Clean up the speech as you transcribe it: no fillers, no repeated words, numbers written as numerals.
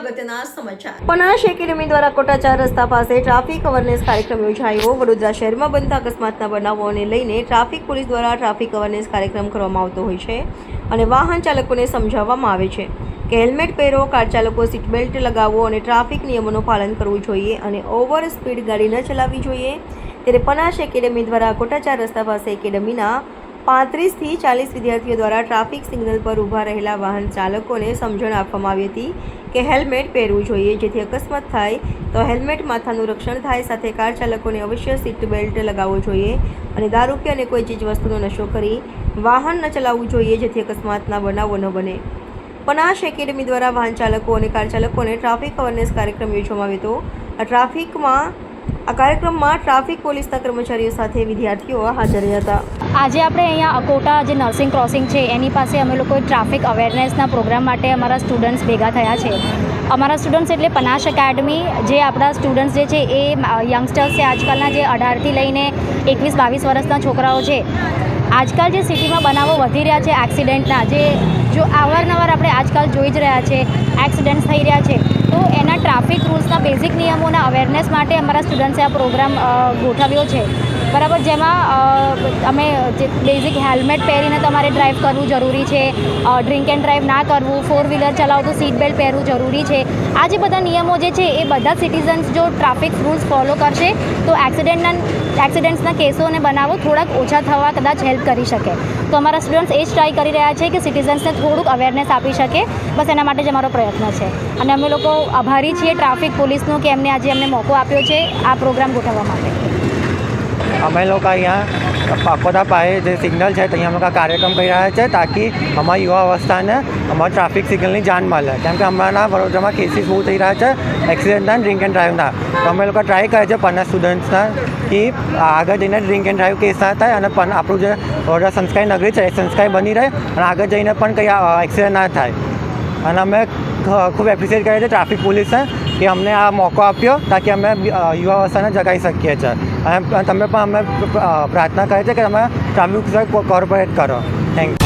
અગત્યના સમાચાર। પનાશ એકેડમી દ્વારા કોટા 4 રસ્તા પાસે ટ્રાફિક અવેરનેસ કાર્યક્રમ યોજાયો। વડોદરા શહેરમાં બનતા અકસ્માતના બનાવોને લઈને ટ્રાફિક પોલીસ દ્વારા ટ્રાફિક અવેરનેસ કાર્યક્રમ કરવામાં આવતો હોય છે અને વાહન ચાલકોને સમજાવવામાં આવે છે કે હેલ્મેટ પહેરો, કાર ચાલકો સીટ બેલ્ટ લગાવો અને ટ્રાફિક નિયમોનું પાલન કરવું જોઈએ અને ઓવર સ્પીડ ગાડી ન ચલાવવી જોઈએ। ત્યારે પનાશ એકેડમી દ્વારા કોટા 4 રસ્તા પાસે એકેડમીના 35 થી 40 વિદ્યાર્થીઓ દ્વારા ટ્રાફિક સિગ્નલ પર ઊભા રહેલા વાહન ચાલકોને સમજણ આપવામાં આવી હતી કે હેલ્મેટ પહેરવું જોઈએ, જેથી અકસ્માત થાય તો હેલ્મેટ માથાનું રક્ષણ થાય। સાથે કાર ચાલકોને અવશ્ય સીટ બેલ્ટ લગાવવો જોઈએ અને દારૂ કે અને કોઈ ચીજ વસ્તુનો નશો કરી વાહન ન ચલાવવું જોઈએ, જેથી અકસ્માતના બનાવો ન બને। પનાશ એકેડમી દ્વારા વાહન ચાલકો અને કાર ચાલકોને ટ્રાફિક અવેરનેસ કાર્યક્રમ યોજવામાં આવ્યો હતો। આ કાર્યક્રમમાં ટ્રાફિક પોલીસના કર્મચારીઓ સાથે વિદ્યાર્થીઓ હાજર હતા। આજે આપણે અહીંયા અકોટા જે નર્સિંગ ક્રોસિંગ છે એની પાસે અમે લોકો ટ્રાફિક અવેરનેસના પ્રોગ્રામ માટે અમારા સ્ટુડન્ટ્સ ભેગા થયા છે। અમારા સ્ટુડન્ટ્સ એટલે પનાશ એકેડમી, જે આપણા સ્ટુડન્ટ્સ જે છે એ યંગસ્ટર્સ છે, આજકાલના જે 18થી લઈને 21-22 વર્ષના છોકરાઓ છે। આજકાલ જે સિટીમાં બનાવો વધી રહ્યા છે એક્સિડન્ટના, જે જો અવારનવાર આપણે આજકાલ જોઈ જ રહ્યા છે, એક્સિડન્ટ્સ થઈ રહ્યા છે, તો એના ટ્રાફિક રૂલ્સના બેઝિક નિયમોના અવેરનેસ માટે અમારા સ્ટુડન્ટ્સે આ પ્રોગ્રામ ગોઠવ્યો છે, બરાબર। જેમાં અમે જે બેઝિક હેલ્મેટ પહેરીને તમારે ડ્રાઈવ કરવું જરૂરી છે, ડ્રિંક એન્ડ ડ્રાઈવ ના કરવું, 4 વ્હીલર ચલાવતું સીટ બેલ્ટ પહેરવું જરૂરી છે। આ જે બધા નિયમો જે છે એ બધા સિટીઝન્સ જો ટ્રાફિક રૂલ્સ ફોલો કરશે તો એક્સિડન્ટ્સના કેસો અને બનાવો થોડાક ઓછા થવા કદાચ હેલ્પ કરી શકે। તો અમારા સ્ટુડન્ટ્સ એ જ ટ્રાય કરી રહ્યા છે કે સિટીઝન્સને થોડુંક અવેરનેસ આપી શકે, બસ એના માટે જ અમારો પ્રયત્ન છે અને અમે લોકો આભારી છીએ ટ્રાફિક પોલીસનો કે એમને આજે અમને મોકો આપ્યો છે આ પ્રોગ્રામ ગોઠવવા માટે। અમે લોકો અહીંયા અકોટા પાસે જે સિગ્નલ છે ત્યાં અમે કાર્યક્રમ કરી રહ્યા છે તાકી અમારી યુવા અવસ્થાને અમારા ટ્રાફિક સિગ્નલની જાણ મળે, કેમ કે અમારા વડોદરામાં કેસીસ બહુ થઈ રહ્યા છે એક્સિડન્ટના, ડ્રિંક એન્ડ ડ્રાઈવના। તો અમે લોકો ટ્રાય કરે છે પના સ્ટુડન્ટ્સના કે આગળ જઈને ડ્રિંક એન્ડ ડ્રાઈવ કેસ ના થાય અને પણ આપણું જે વડોદરા સંસ્કારી નગરી છે એ સંસ્કારી બની રહે અને આગળ જઈને પણ કંઈ એક્સિડન્ટ ના થાય। અને અમે ખૂબ એપ્રિશિએટ કરીએ છીએ ટ્રાફિક પોલીસને કે અમને આ મોકો આપ્યો તાકી અમે યુવા અવસ્થાને જગાવી શકીએ છીએ અને તમે પણ અમે પ્રાર્થના કરીએ છીએ કે તમે ટ્રાફિક કોર્પોરેટ કરો। Thank you.